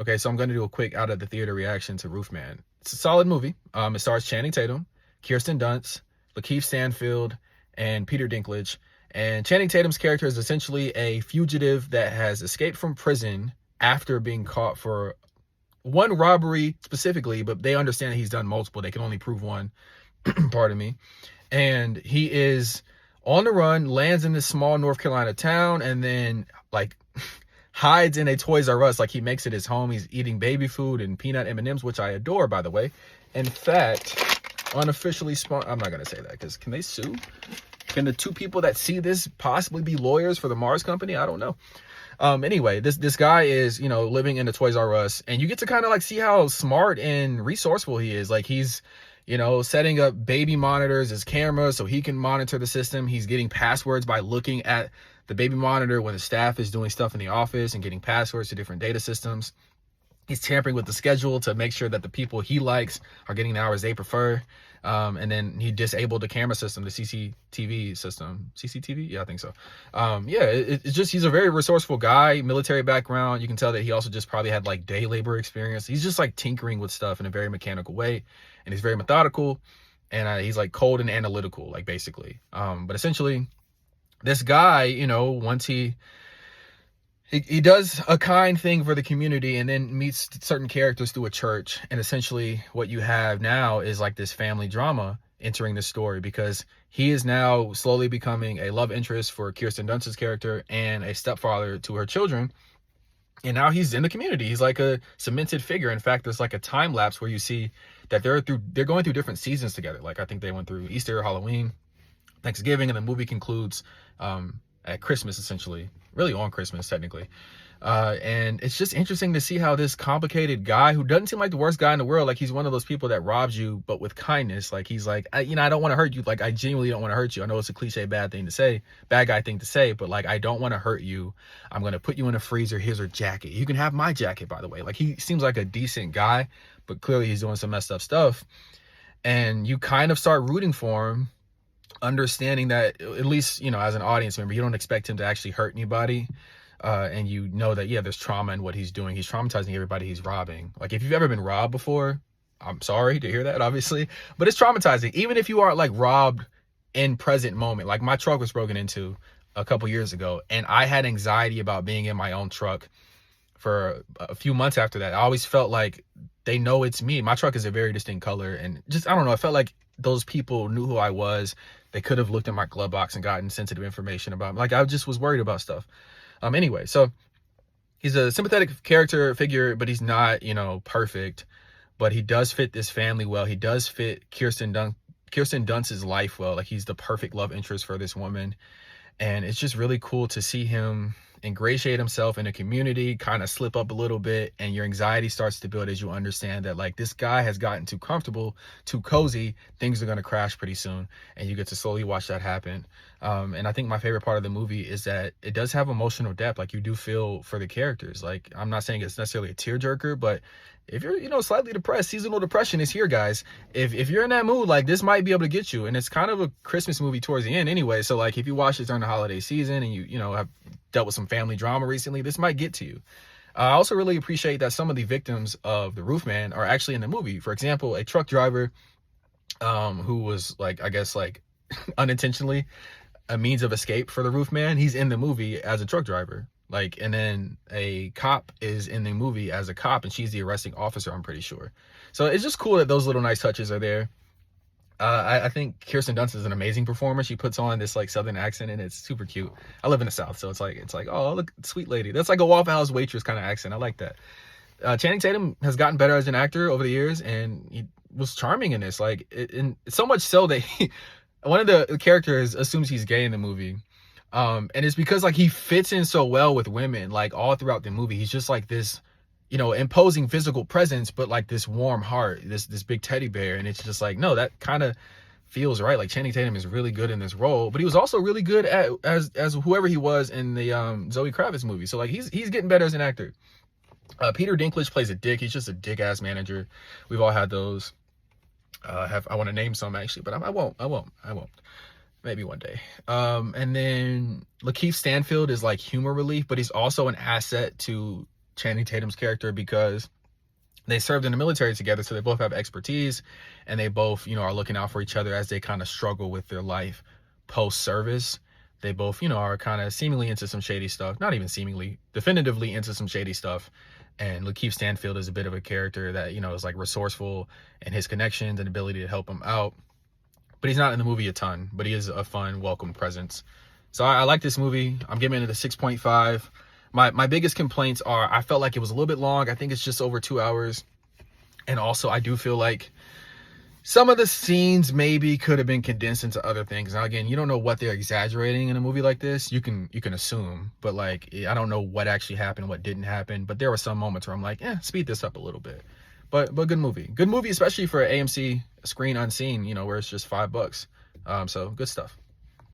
Okay, so I'm going to do a quick out of the theater reaction to Roofman. It's a solid movie. It stars Channing Tatum, Kirsten Dunst, Lakeith Stanfield, and Peter Dinklage. And Channing Tatum's character is essentially a fugitive that has escaped from prison after being caught for one robbery specifically, but they understand that he's done multiple. They can only prove one. Pardon me. And he is on the run, lands in this small North Carolina town, and then like hides in a Toys R Us. Like, he makes it his home. He's eating baby food and peanut M&Ms, which I adore, by the way. In fact, unofficially I'm not gonna say that because can they sue? Can the two people that see this possibly be lawyers for the Mars company? I don't know. Anyway, this guy is, living in the Toys R Us, and you get to kind of like see how smart and resourceful he is. Like, he's, setting up baby monitors as cameras so he can monitor the system. He's getting passwords by looking at the baby monitor when the staff is doing stuff in the office and getting passwords to different data systems. He's tampering with the schedule to make sure that the people he likes are getting the hours they prefer. And then he disabled the camera system, the CCTV system. CCTV? Yeah, I think so. It's just, he's a very resourceful guy, military background. You can tell that he also just probably had like day labor experience. He's just like tinkering with stuff in a very mechanical way. And he's very methodical. And he's like cold and analytical, like basically. But essentially, this guy, once he does a kind thing for the community and then meets certain characters through a church. And essentially what you have now is like this family drama entering the story, because he is now slowly becoming a love interest for Kirsten Dunst's character and a stepfather to her children. And now he's in the community. He's like a cemented figure. In fact, there's like a time lapse where you see that they're going through different seasons together. Like, I think they went through Easter, Halloween, Thanksgiving, and the movie concludes at Christmas, essentially, really on Christmas technically. And it's just interesting to see how this complicated guy, who doesn't seem like the worst guy in the world, like he's one of those people that robs you but with kindness. Like, he's like, I don't want to hurt you. Like, I genuinely don't want to hurt you. I know it's a cliche bad guy thing to say, but like, I don't want to hurt you. I'm going to put you in a freezer. Here's your jacket. You can have my jacket, by the way. Like, he seems like a decent guy, but clearly he's doing some messed up stuff. And you kind of start rooting for him, understanding that, at least, as an audience member, you don't expect him to actually hurt anybody. And you know that, there's trauma in what he's doing. He's traumatizing everybody he's robbing. Like, if you've ever been robbed before, I'm sorry to hear that, obviously, but it's traumatizing. Even if you aren't like robbed in present moment. Like, my truck was broken into a couple years ago, and I had anxiety about being in my own truck for a few months after that. I always felt like they know it's me. My truck is a very distinct color, and just, I don't know, I felt like those people knew who I was. They could have looked in my glove box and gotten sensitive information about me. Like, I just was worried about stuff. Anyway, so he's a sympathetic figure, but he's not, perfect. But he does fit this family well. He does fit Kirsten Dunst's life well. Like, he's the perfect love interest for this woman. And it's just really cool to see him ingratiate himself in a community, kind of slip up a little bit, and your anxiety starts to build as you understand that, like, this guy has gotten too comfortable, too cozy. Things are going to crash pretty soon, and you get to slowly watch that happen. And I think my favorite part of the movie is that it does have emotional depth. Like, you do feel for the characters. Like, I'm not saying it's necessarily a tearjerker, but if you're, slightly depressed, seasonal depression is here, guys. If you're in that mood, like, this might be able to get you. And it's kind of a Christmas movie towards the end anyway. So, like, if you watch it during the holiday season and you have dealt with some family drama recently, this might get to you. I also really appreciate that some of the victims of the Roofman are actually in the movie. For example, a truck driver who was, like, I guess, like, unintentionally a means of escape for the Roofman. He's in the movie as a truck driver. Like, and then a cop is in the movie as a cop, and she's the arresting officer, I'm pretty sure. So it's just cool that those little nice touches are there. I think Kirsten Dunst is an amazing performer. She puts on this like Southern accent, and it's super cute. I live in the South, so it's like, oh, look, sweet lady. That's like a Waffle House waitress kind of accent. I like that. Channing Tatum has gotten better as an actor over the years, and he was charming in this. Like, and so much so that one of the characters assumes he's gay in the movie. And it's because, like, he fits in so well with women, like, all throughout the movie. He's just like this, imposing physical presence, but like this warm heart, this big teddy bear. And it's just like, no, that kind of feels right. Like, Channing Tatum is really good in this role, but he was also really good at as whoever he was in the Zoe Kravitz movie. So, like, he's getting better as an actor. Peter Dinklage plays a dick. He's just a dick ass manager. We've all had those. I want to name some actually, but I won't. Maybe one day. And then Lakeith Stanfield is like humor relief, but he's also an asset to Channing Tatum's character because they served in the military together, so they both have expertise, and they both, are looking out for each other as they kind of struggle with their life post-service. They both, are kind of seemingly into some shady stuff. Not even seemingly, definitively into some shady stuff. And Lakeith Stanfield is a bit of a character that, is like resourceful in his connections and ability to help him out. But he's not in the movie a ton, but he is a fun, welcome presence. So I like this movie. I'm giving it a 6.5. My biggest complaints are I felt like it was a little bit long. I think it's just over 2 hours. And also I do feel like some of the scenes maybe could have been condensed into other things. Now, again, you don't know what they're exaggerating in a movie like this. You can assume, but like, I don't know what actually happened, what didn't happen. But there were some moments where I'm like, speed this up a little bit. But good movie, especially for AMC screen unseen, where it's just $5. So good stuff.